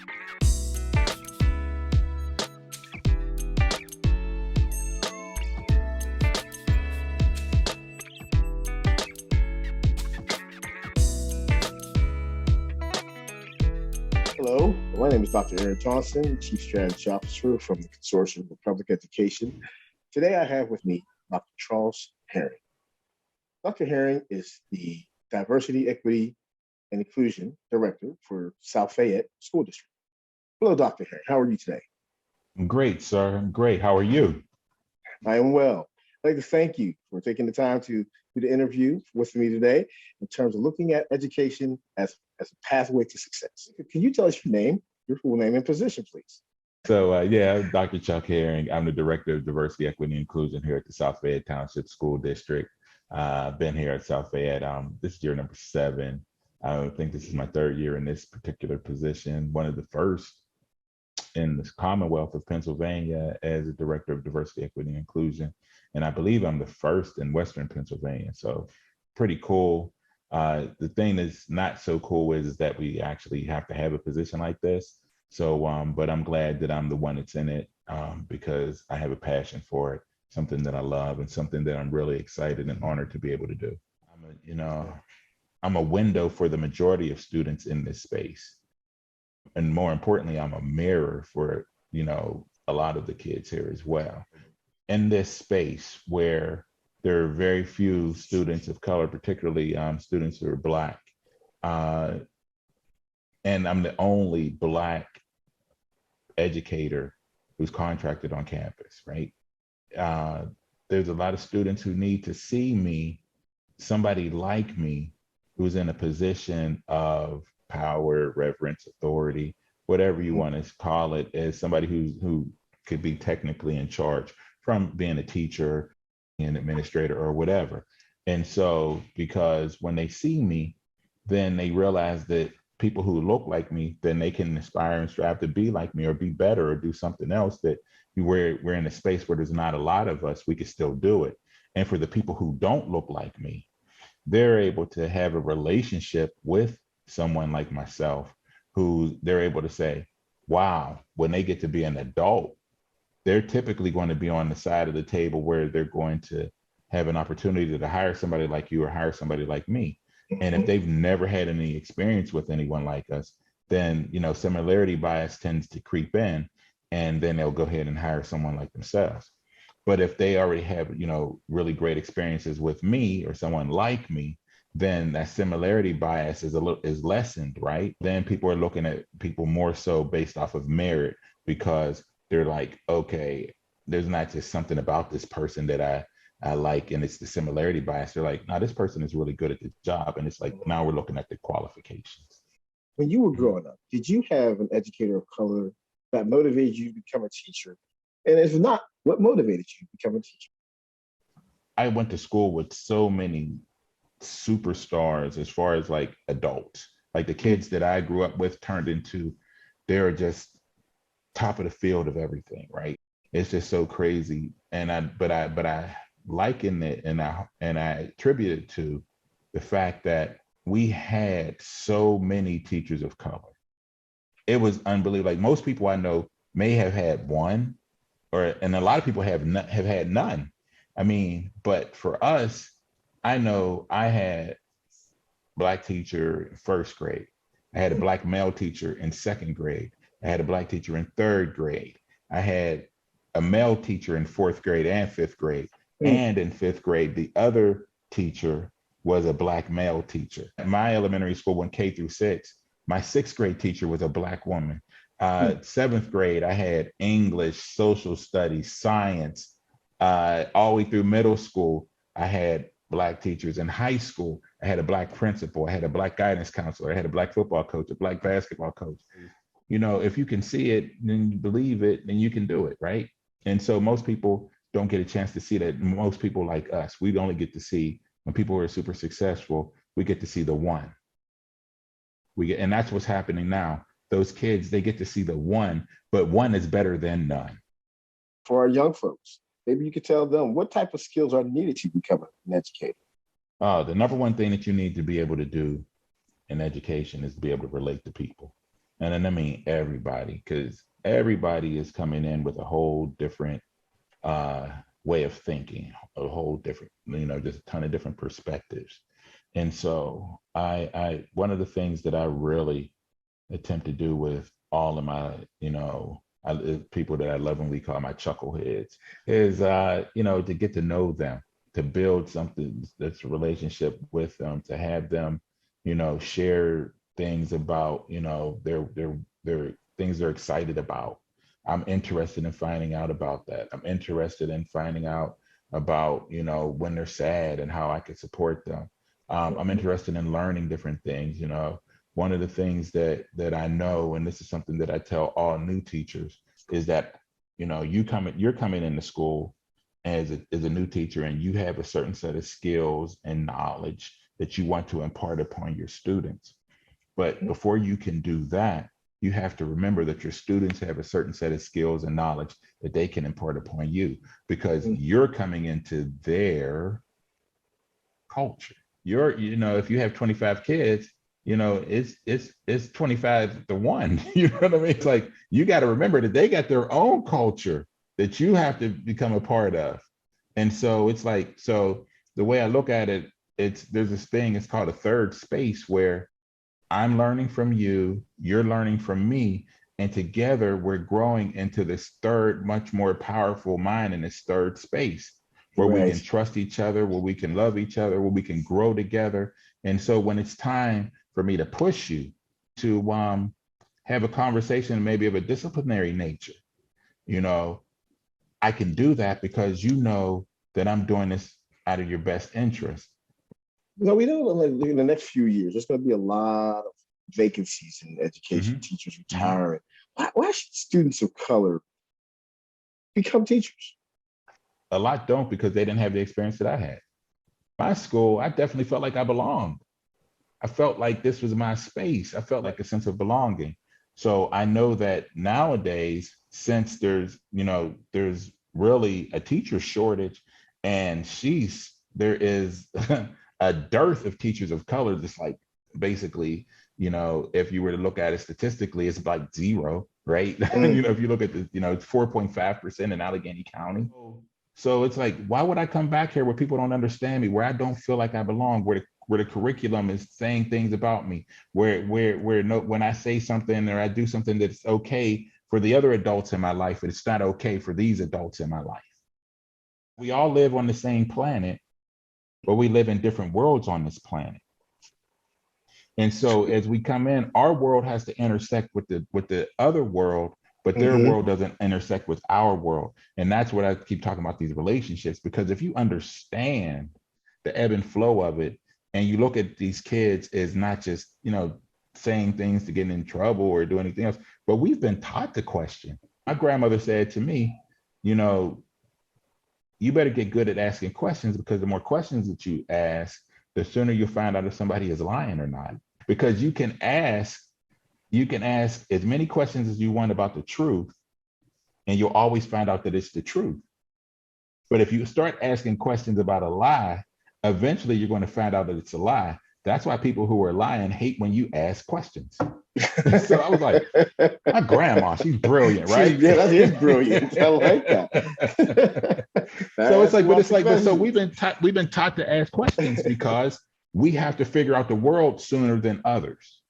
Hello, my name is Dr. Aaron Johnson, Chief Strategy Officer from the Consortium for Public Education. Today I have with me Dr. Charles Herring. Dr. Herring is the Diversity, Equity, and Inclusion Director for South Fayette School District. Hello, Dr. Herring. How are you today? I'm great, sir. I'm great. How are you? I am well. I'd like to thank you for taking the time to do the interview with me today in terms of looking at education as a pathway to success. Can you tell us your name, your full name and position, please? I'm Dr. Chuck Herring. I'm the Director of Diversity, Equity, and Inclusion here at the South Fayette Township School District. I've been here at South Fayette. This is year number 7. I think this is my 3rd year in this particular position, one of the first in the Commonwealth of Pennsylvania as a Director of Diversity, Equity, and Inclusion. And I believe I'm the first in Western Pennsylvania. So pretty cool. The thing that's not so cool is that we actually have to have a position like this. So, but I'm glad that I'm the one that's in it because I have a passion for it, something that I love and something that I'm really excited and honored to be able to do. I'm a window for the majority of students in this space. And more importantly, I'm a mirror for, a lot of the kids here as well. In this space where there are very few students of color, particularly students who are Black. And I'm the only Black educator who's contracted on campus, right? There's a lot of students who need to see me, somebody like me, who's in a position of power, reverence, authority, whatever you want to call it, as somebody who could be technically in charge, from being a teacher, an administrator, or whatever. And so, because when they see me, then they realize that people who look like me, then they can aspire and strive to be like me or be better or do something else that we're in a space where there's not a lot of us, we can still do it. And for the people who don't look like me, they're able to have a relationship with someone like myself, who they're able to say, wow, when they get to be an adult, they're typically going to be on the side of the table where they're going to have an opportunity to hire somebody like you or hire somebody like me. And if they've never had any experience with anyone like us, then, similarity bias tends to creep in, and then they'll go ahead and hire someone like themselves. But if they already have, really great experiences with me or someone like me, then that similarity bias is lessened, right? Then people are looking at people more so based off of merit, because they're like, okay, there's not just something about this person that I like, and it's the similarity bias. They're like, no, this person is really good at the job. And it's like, now we're looking at the qualifications. When you were growing up, did you have an educator of color that motivated you to become a teacher? And if not, what motivated you to become a teacher? I went to school with so many superstars as far as like adults. Like the kids that I grew up with turned into, they're just top of the field of everything, right? It's just so crazy. And I liken it and I attribute it to the fact that we had so many teachers of color. It was unbelievable. Like most people I know may have had one, and a lot of people have had none. I mean, but for us, I know I had Black teacher in 1st grade. I had a Black male teacher in 2nd grade. I had a Black teacher in 3rd grade. I had a male teacher in 4th grade and 5th grade. And in 5th grade, the other teacher was a Black male teacher. At my elementary school went K through 6. My 6th grade teacher was a Black woman. 7th grade, I had English, social studies, science. All the way through middle school, I had Black teachers. In high school, I had a Black principal. I had a Black guidance counselor. I had a Black football coach, a Black basketball coach. If you can see it, then you believe it, then you can do it, right? And so most people don't get a chance to see that. Most people like us, we only get to see, when people are super successful, we get to see the one. And that's what's happening now. Those kids, they get to see the one, but one is better than none. For our young folks, maybe you could tell them what type of skills are needed to become an educator. The number one thing that you need to be able to do in education is to be able to relate to people. And then I mean everybody, because everybody is coming in with a whole different uh, way of thinking, a whole different, just a ton of different perspectives. And so one of the things that I really attempt to do with all of my, people that I lovingly call my chuckleheads is, to get to know them, to build something that's a relationship with them, to have them, share things about, their things they're excited about. I'm interested in finding out about that. I'm interested in finding out about, when they're sad and how I can support them. I'm interested in learning different things. One of the things that I know, and this is something that I tell all new teachers, is that, you're coming into school as a new teacher, and you have a certain set of skills and knowledge that you want to impart upon your students. But before you can do that, you have to remember that your students have a certain set of skills and knowledge that they can impart upon you, because you're coming into their culture. If you have 25 kids, it's 25 to 1. You know what I mean? It's like, you got to remember that they got their own culture that you have to become a part of. And so it's like, so the way I look at it, there's this thing, it's called a third space, where I'm learning from you, you're learning from me, and together we're growing into this third, much more powerful mind, in this third space where we can trust each other, where we can love each other, where we can grow together. And so when it's time for me to push you to have a conversation, maybe of a disciplinary nature, I can do that because you know that I'm doing this out of your best interest. We know, like, in the next few years, there's going to be a lot of vacancies in education, teachers retiring. Why should students of color become teachers? A lot don't, because they didn't have the experience that I had. My school, I definitely felt like I belonged. I felt like this was my space. I felt like a sense of belonging. So I know that nowadays, since there's really a teacher shortage, and there is a dearth of teachers of color, just like, basically, if you were to look at it statistically, it's like zero, right? If you look at it's 4.5% in Allegheny County. So it's like, why would I come back here where people don't understand me, where I don't feel like I belong, where the curriculum is saying things about me, where when I say something or I do something that's okay for the other adults in my life, but it's not okay for these adults in my life. We all live on the same planet, but we live in different worlds on this planet. And so as we come in, our world has to intersect with the other world, but their world doesn't intersect with our world. And that's what I keep talking about, these relationships, because if you understand the ebb and flow of it, and you look at these kids as not just, saying things to get in trouble or do anything else, but we've been taught to question. My grandmother said to me, you better get good at asking questions, because the more questions that you ask, the sooner you'll find out if somebody is lying or not. Because you can ask as many questions as you want about the truth, and you'll always find out that it's the truth. But if you start asking questions about a lie, eventually you're going to find out that it's a lie. That's why people who are lying hate when you ask questions. So I was like, my grandma, she's brilliant, right? Yeah, that is brilliant. I like that. So it's like, so we've been taught to ask questions because we have to figure out the world sooner than others.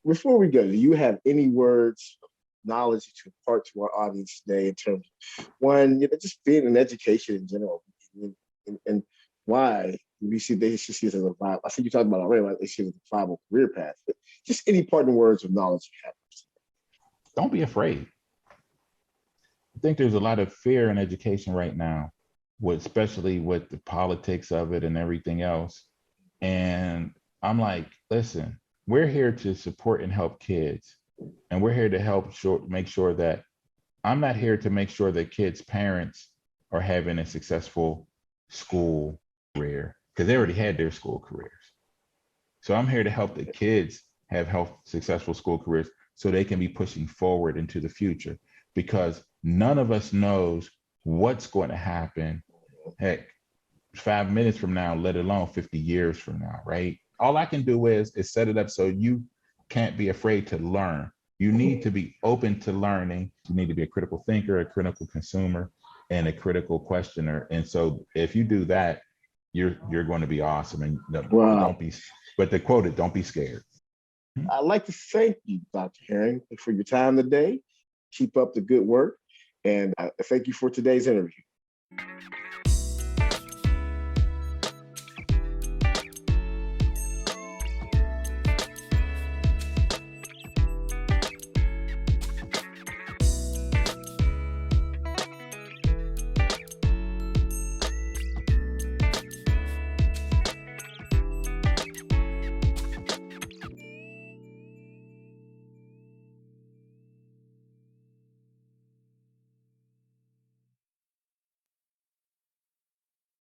Before we go, do you have any words of knowledge to impart to our audience today, in terms of, one, just being in education in general, and why we see they should see it as a viable? I think you talked about it already, like they see it as a viable career path, but just any parting words of knowledge you have. Don't be afraid. I think there's a lot of fear in education right now, especially with the politics of it and everything else. And I'm like, listen, we're here to support and help kids. And we're here to help make sure that I'm not here to make sure that kids' parents are having a successful school career, because they already had their school careers. So I'm here to help the kids have successful school careers so they can be pushing forward into the future, because none of us knows what's going to happen, heck, 5 minutes from now, let alone 50 years from now, right? All I can do is set it up so you can't be afraid to learn. You need to be open to learning. You need to be a critical thinker, a critical consumer, and a critical questioner. And so if you do that, you're going to be awesome. And Wow. don't be, but to quote it, don't be scared. I'd like to thank you, Dr. Herring, for your time today. Keep up the good work. And thank you for today's interview.